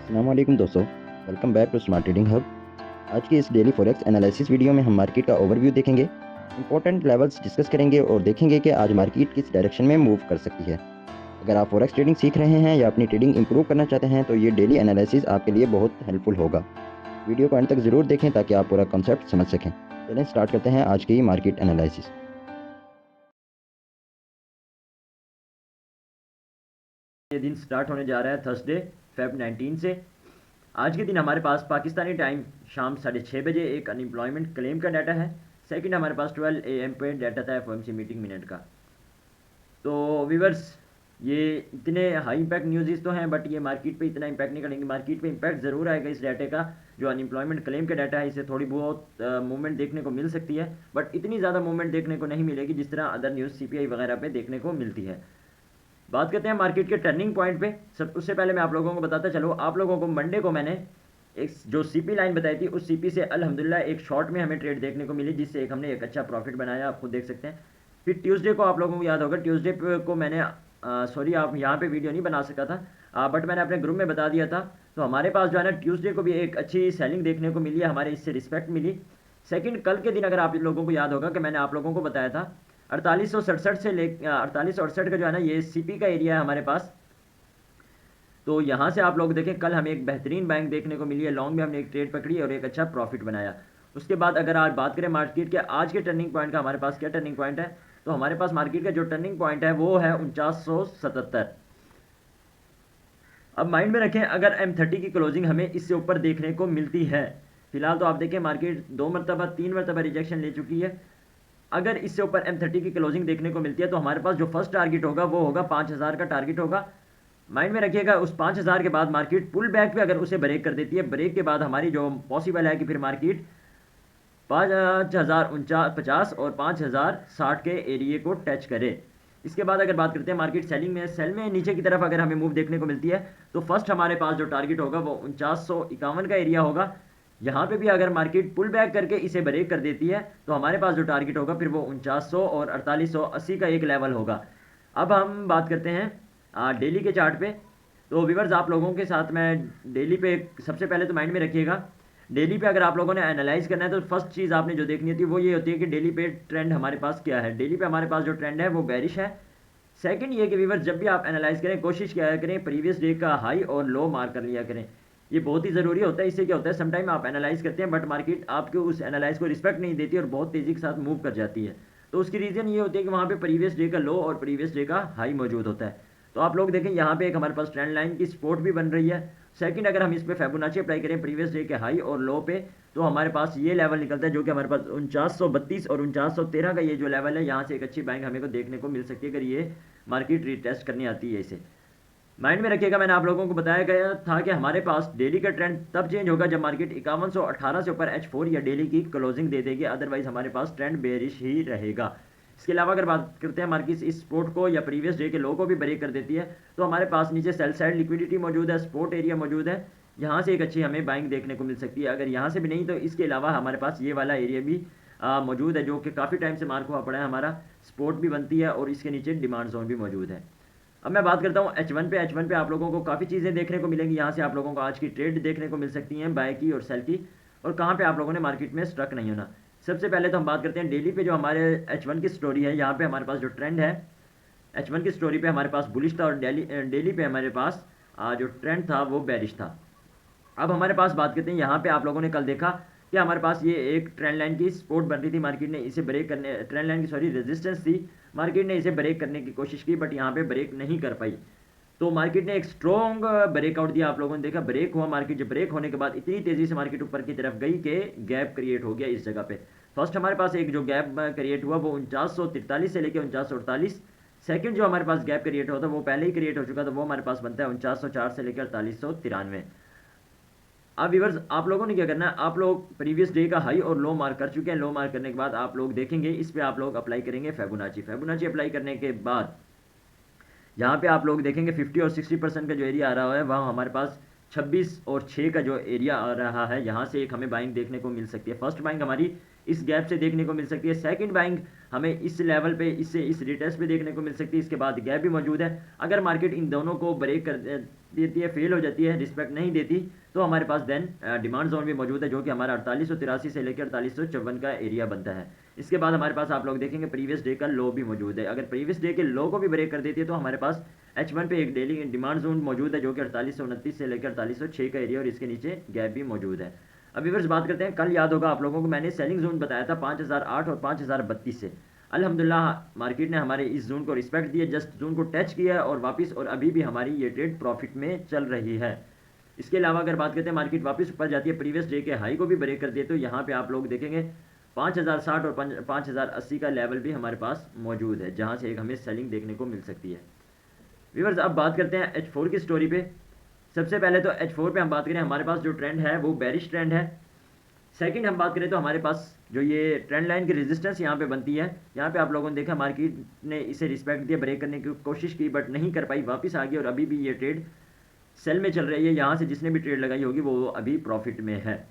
अस्सलामुअलैकुम दोस्तों, welcome back to smart trading hub. आज की इस डेली फॉरेक्स एनालिसिस वीडियो में हम मार्केट का ओवरव्यू देखेंगे, इंपॉर्टेंट लेवल्स डिस्कस करेंगे और देखेंगे कि आज मार्केट किस डायरेक्शन में मूव कर सकती है। अगर आप फॉरेक्स ट्रेडिंग सीख रहे हैं या अपनी ट्रेडिंग इंप्रूव करना चाहते हैं तो ये डेली एनालिसिस आपके लिए बहुत हेल्पफुल होगा। वीडियो को अंत तक ज़रूर देखें ताकि आप पूरा कॉन्सेप्ट समझ सकें। चलें स्टार्ट करते हैं आज की मार्केट एनालिसिस। ये दिन स्टार्ट होने जा रहा है थर्सडे फेब 19 से। आज के दिन हमारे पास पाकिस्तानी टाइम शाम 6:30 बजे एक अनएम्प्लॉयमेंट क्लेम का डाटा है। सेकंड हमारे पास 12 AM पे डाटा था FOMC मीटिंग मिनट का। तो व्यूवर्स, ये इतने हाई इम्पैक्ट न्यूज़ तो हैं, बट ये मार्केट पे इतना इम्पैक्ट नहीं करेंगे। मार्केट पे इम्पैक्ट ज़रूर आएगा इस डाटे का। जो अनएम्प्लॉयमेंट क्लेम का डाटा है, इससे थोड़ी बहुत मूवमेंट देखने को मिल सकती है, बट इतनी ज़्यादा मूवमेंट देखने को नहीं मिलेगी जिस तरह अदर न्यूज़ CPI वगैरह पे देखने को मिलती है। बात करते हैं मार्केट के टर्निंग पॉइंट पे। सब उससे पहले मैं आप लोगों को बताता चलो, आप लोगों को मंडे को मैंने एक जो CP लाइन बताई थी, उस CP से अल्हम्दुलिल्लाह एक शॉर्ट में हमें ट्रेड देखने को मिली, जिससे हमने एक अच्छा प्रॉफिट बनाया, आप खुद देख सकते हैं। फिर ट्यूसडे को आप लोगों को याद होगा, ट्यूसडे को मैंने सॉरी आप यहाँ पे वीडियो नहीं बना सका था, बट मैंने अपने ग्रुप में बता दिया था। तो हमारे पास जो है ना, ट्यूसडे को भी एक अच्छी सेलिंग देखने को मिली है, हमारे इससे रिस्पेक्ट मिली। सेकंड, कल के दिन अगर आप लोगों को याद होगा कि मैंने आप लोगों को बताया था 4867 से ले 4868 का जो है ना, ये CP का एरिया है हमारे पास। तो यहाँ से आप लोग देखें, कल हमें एक बेहतरीन बैंक देखने को मिली है, लॉन्ग में हमने एक ट्रेड पकड़ी और एक अच्छा प्रॉफिट बनाया। उसके बाद अगर आज बात करें मार्केट के आज के टर्निंग पॉइंट का, हमारे पास क्या टर्निंग पॉइंट है, तो हमारे पास मार्केट का जो टर्निंग पॉइंट है वो है 4977। अब माइंड में रखें, अगर M30 की क्लोजिंग हमें इससे ऊपर देखने को मिलती है, फिलहाल तो आप देखें मार्केट 2 मरतबा 3 मरतबा रिजेक्शन ले चुकी है। अगर इससे ऊपर M30 की क्लोजिंग देखने को मिलती है तो हमारे पास जो फर्स्ट टारगेट होगा वो होगा 5000 का टारगेट होगा। माइंड में रखिएगा, उस 5000 के बाद मार्केट पुल बैक पे अगर उसे ब्रेक कर देती है, ब्रेक के बाद हमारी जो पॉसिबल है कि फिर मार्केट 5050 और 5060 के एरिए को टच करे। इसके बाद अगर बात करते हैं मार्केट सेलिंग में, सेल में नीचे की तरफ अगर हमें मूव देखने को मिलती है तो फर्स्ट हमारे पास जो टारगेट होगा वो 4951 का एरिया होगा। यहाँ पे भी अगर मार्केट पुल बैक करके इसे ब्रेक कर देती है तो हमारे पास जो टारगेट होगा फिर वो 4900 और 4880 का एक लेवल होगा। अब हम बात करते हैं डेली के चार्ट पे। तो व्यूवर्स, आप लोगों के साथ मैं डेली पे सबसे पहले तो माइंड में रखिएगा, डेली पे अगर आप लोगों ने एनालाइज करना है तो फर्स्ट चीज़ आपने जो देखनी होती है वो ये होती है कि डेली पे ट्रेंड हमारे पास क्या है। डेली पे हमारे पास जो ट्रेंड है वो बेरिश है। सेकंड ये कि व्यूवर्स, जब भी आप एनालाइज करें कोशिश क्या करें, प्रीवियस डे का हाई और लो मार्क कर लिया करें। ये बहुत ही ज़रूरी होता है। इससे क्या होता है, समटाइम आप एनालाइज करते हैं बट मार्केट आपको उस एनालाइज को रिस्पेक्ट नहीं देती और बहुत तेज़ी के साथ मूव कर जाती है। तो उसकी रीज़न ये होती है कि वहाँ पे प्रीवियस डे का लो और प्रीवियस डे का हाई मौजूद होता है। तो आप लोग देखें, यहाँ पे एक हमारे पास ट्रेंड लाइन की सपोर्ट भी बन रही है। सेकंड, अगर हम इस पे फिबोनाची अप्लाई करें प्रीवियस डे के हाई और लो पे, तो हमारे पास ये लेवल निकलता है जो कि हमारे पास 4932 और 4913 का ये जो लेवल है, यहाँ से एक अच्छी बैंक हमें को देखने को मिल सकती है अगर ये मार्केट रीटेस्ट करनी आती है। इसे माइंड में रखिएगा, मैंने आप लोगों को बताया गया था कि हमारे पास डेली का ट्रेंड तब चेंज होगा जब मार्केट 5118 से ऊपर H4 या डेली की क्लोजिंग दे देगी, अदरवाइज हमारे पास ट्रेंड बेरिश ही रहेगा। इसके अलावा अगर बात करते हैं मार्केट इस सपोर्ट को या प्रीवियस डे के लो को भी ब्रेक कर देती है तो हमारे पास नीचे सेल साइड लिक्विडिटी मौजूद है, सपोर्ट एरिया मौजूद है, यहाँ से एक अच्छी हमें बाइंग देखने को मिल सकती है। अगर यहाँ से भी नहीं तो इसके अलावा हमारे पास ये वाला एरिया भी मौजूद है जो कि काफ़ी टाइम से मार्क हुआ पड़ा है, हमारा सपोर्ट भी बनती है और इसके नीचे डिमांड जोन भी मौजूद है। अब मैं बात करता हूँ H1 पे आप लोगों को काफ़ी चीज़ें देखने को मिलेंगी। यहाँ से आप लोगों को आज की ट्रेड देखने को मिल सकती हैं, बाय की और सेल की, और कहाँ पे आप लोगों ने मार्केट में स्ट्रक नहीं होना। सबसे पहले तो हम बात करते हैं डेली पे जो हमारे H1 की स्टोरी है। यहाँ पे हमारे पास जो ट्रेंड है H1 की स्टोरी पे हमारे पास बुलिश था और डेली पे हमारे पास जो ट्रेंड था वो बेरिश था। अब हमारे पास बात करते हैं, यहाँ पे आप लोगों ने कल देखा कि हमारे पास ये एक ट्रेंड लाइन की सपोर्ट बन रही थी, मार्केट ने इसे ब्रेक करने, ट्रेंड लाइन की सॉरी रेजिस्टेंस थी, मार्केट ने इसे ब्रेक करने की कोशिश की बट यहाँ पे ब्रेक नहीं कर पाई। तो मार्केट ने एक स्ट्रॉन्ग ब्रेकआउट दिया, आप लोगों ने देखा ब्रेक हुआ मार्केट, जब ब्रेक होने के बाद इतनी तेज़ी से मार्केट ऊपर की तरफ गई कि गैप क्रिएट हो गया इस जगह पे। फर्स्ट हमारे पास एक जो गैप क्रिएट हुआ वो 4943 से लेकर 4948। सेकंड जो हमारे पास गैप क्रिएट होता है वो पहले ही क्रिएट हो चुका था, वो हमारे पास बनता है 4904 से लेकर 4893। अब व्यूअर्स, आप लोगों ने क्या करना है, आप लोग प्रीवियस डे का हाई और लो मार्क कर चुके हैं। लो मार्क करने के बाद आप लोग देखेंगे इस पे आप लोग अप्लाई करेंगे फिबोनाची अप्लाई करने के बाद यहाँ पे आप लोग देखेंगे 50 और 60% का जो एरिया आ रहा है वहाँ हमारे पास 26 और 6 का जो एरिया आ रहा है, यहाँ से एक हमें बाइंग देखने को मिल सकती है। फर्स्ट बाइंग हमारी इस गैप से देखने को मिल सकती है। सेकंड बाइंग हमें इस लेवल पे इससे इस रिटेस्ट पे देखने को मिल सकती है। इसके बाद गैप भी मौजूद है। अगर मार्केट इन दोनों को ब्रेक कर देती है, फेल हो जाती है, रिस्पेक्ट नहीं देती, तो हमारे पास देन डिमांड जोन भी मौजूद है जो कि हमारा 4883 से लेकर 4854 का एरिया बनता है। इसके बाद हमारे पास आप लोग देखेंगे प्रीवियस डे का लो भी मौजूद है। अगर प्रीवियस डे के लो को भी ब्रेक कर देती है तो हमारे पास H1 पे एक डेली डिमांड जोन मौजूद है जो कि 4829 से लेकर 4806 का एरिया और इसके नीचे गैप भी मौजूद है। अब व्यूअर्स बात करते हैं, कल याद होगा आप लोगों को मैंने सेलिंग जोन बताया था 5008 और 5032 से। अल्हम्दुलिल्लाह मार्केट ने हमारे इस जोन को रिस्पेक्ट दिया, जस्ट जोन को टच किया है और वापस, और अभी भी हमारी ये ट्रेड प्रॉफिट में चल रही है। इसके अलावा अगर बात करते हैं मार्केट वापस ऊपर जाती है, प्रीवियस डे के हाई को भी ब्रेक कर दिए, तो यहाँ पे आप लोग देखेंगे 5060 और 5080 का लेवल भी हमारे पास मौजूद है जहाँ से एक हमें सेलिंग देखने को मिल सकती है। व्यूअर्स अब बात करते हैं H4 की स्टोरी पे। सबसे पहले तो H4 पे हम बात करें, हमारे पास जो ट्रेंड है वो बेरिश ट्रेंड है। सेकंड हम बात करें तो हमारे पास जो ये ट्रेंड लाइन की रेजिस्टेंस यहाँ पे बनती है, यहाँ पे आप लोगों ने देखा मार्केट ने इसे रिस्पेक्ट दिया, ब्रेक करने की कोशिश की बट नहीं कर पाई, वापस आ गई और अभी भी ये ट्रेड सेल में चल रही है। यहाँ से जिसने भी ट्रेड लगाई होगी वो अभी प्रॉफिट में है।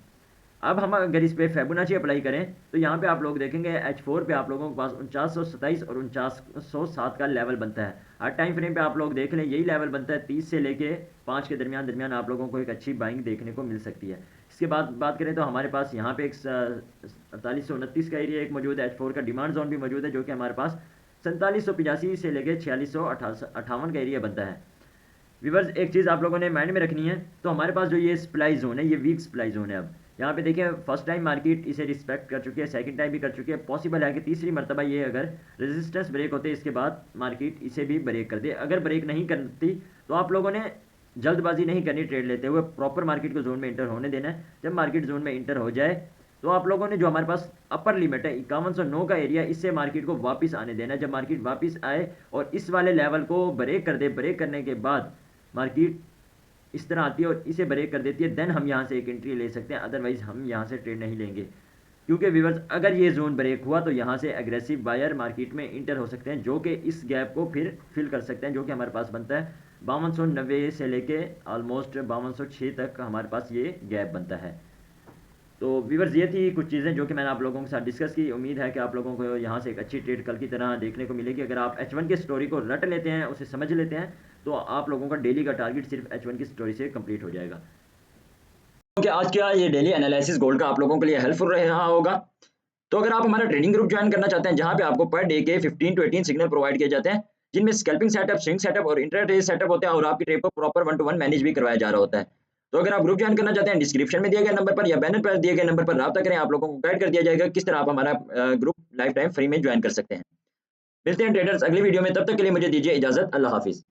अब हम अगर इस पे फिबोनाची अप्लाई करें तो यहाँ पे आप लोग देखेंगे H4 पे आप लोगों के पास 4927 और 4907 का लेवल बनता है। हर टाइम फ्रेम पे आप लोग देख लें यही लेवल बनता है। 30 से लेके 5 के दरमियान आप लोगों को एक अच्छी बाइंग देखने को मिल सकती है। इसके बाद बात करें तो हमारे पास यहाँ पे एक 4829 का एरिया एक मौजूद है। H4 का डिमांड जोन भी मौजूद है जो कि हमारे पास 4785 से लेके 4658 का एरिया बनता है। व्यूअर्स एक चीज़ आप लोगों ने माइंड में रखनी है, तो हमारे पास जो ये सप्लाई जोन है ये वीक सप्लाई जोन है। अब यहाँ पे देखिए फर्स्ट टाइम मार्केट इसे रिस्पेक्ट कर चुकी है, सेकंड टाइम भी कर चुकी है, पॉसिबल है कि तीसरी मरतबा ये अगर रेजिस्टेंस ब्रेक होते इसके बाद मार्केट इसे भी ब्रेक कर दे। अगर ब्रेक नहीं करती तो आप लोगों ने जल्दबाजी नहीं करनी, ट्रेड लेते हुए प्रॉपर मार्केट को जोन में इंटर होने देना है। जब मार्केट जोन में इंटर हो जाए तो आप लोगों ने जो हमारे पास अपर लिमिट है 5109 का एरिया, इससे मार्केट को वापस आने देना है। जब मार्केट वापस आए और इस वाले लेवल को ब्रेक कर दे, ब्रेक करने के बाद मार्केट इस तरह आती है और इसे ब्रेक कर देती है, देन हम यहाँ से एक एंट्री ले सकते हैं, अदरवाइज हम यहाँ से ट्रेड नहीं लेंगे। क्योंकि व्यूअर्स अगर ये जोन ब्रेक हुआ तो यहाँ से एग्रेसिव बायर मार्केट में इंटर हो सकते हैं जो कि इस गैप को फिर फिल कर सकते हैं जो कि हमारे पास बनता है 5290 से लेके ऑलमोस्ट 5206 तक हमारे पास ये गैप बनता है। तो व्यूअर्स ये थी कुछ चीज़ें जो कि मैंने आप लोगों के साथ डिस्कस की। उम्मीद है कि आप लोगों को यहाँ से एक अच्छी ट्रेड कल की तरह देखने को मिलेगी। अगर आप H1 की स्टोरी को रट लेते हैं, उसे समझ लेते हैं, तो आप लोगों का डेली का टारगेट सिर्फ H1 की स्टोरी से कंप्लीट हो जाएगा। क्योंकि आज का ये डेली एनालिसिस गोल्ड का आप लोगों के लिए हेल्पफुल रहा होगा। तो अगर आप हमारा ट्रेडिंग ग्रुप ज्वाइन करना चाहते हैं जहां पे आपको पर डे के 15 to 18 सिग्नल प्रोवाइड किए जाते हैं जिनमें स्कैल्पिंग सेटअप, स्विंग सेटअप और इंट्राडे सेटअप होते हैं और आपकी ट्रेड को प्रॉपर 1-to-1 मैनेज भी करवाया जा रहा होता है। तो अगर आप ग्रुप ज्वाइन करना चाहते हैं डिस्क्रिप्शन में दिए गए नंबर पर या बैनर पर दिए गए नंबर पर राब्ता करें, आप लोगों को गाइड कर दिया जाएगा किस तरह आप हमारा ग्रुप लाइफ टाइम फ्री में ज्वाइन कर सकते हैं। मिलते हैं ट्रेडर्स अगली वीडियो में, तब तक के लिए मुझे दीजिए इजाजत। अल्लाह हाफिज।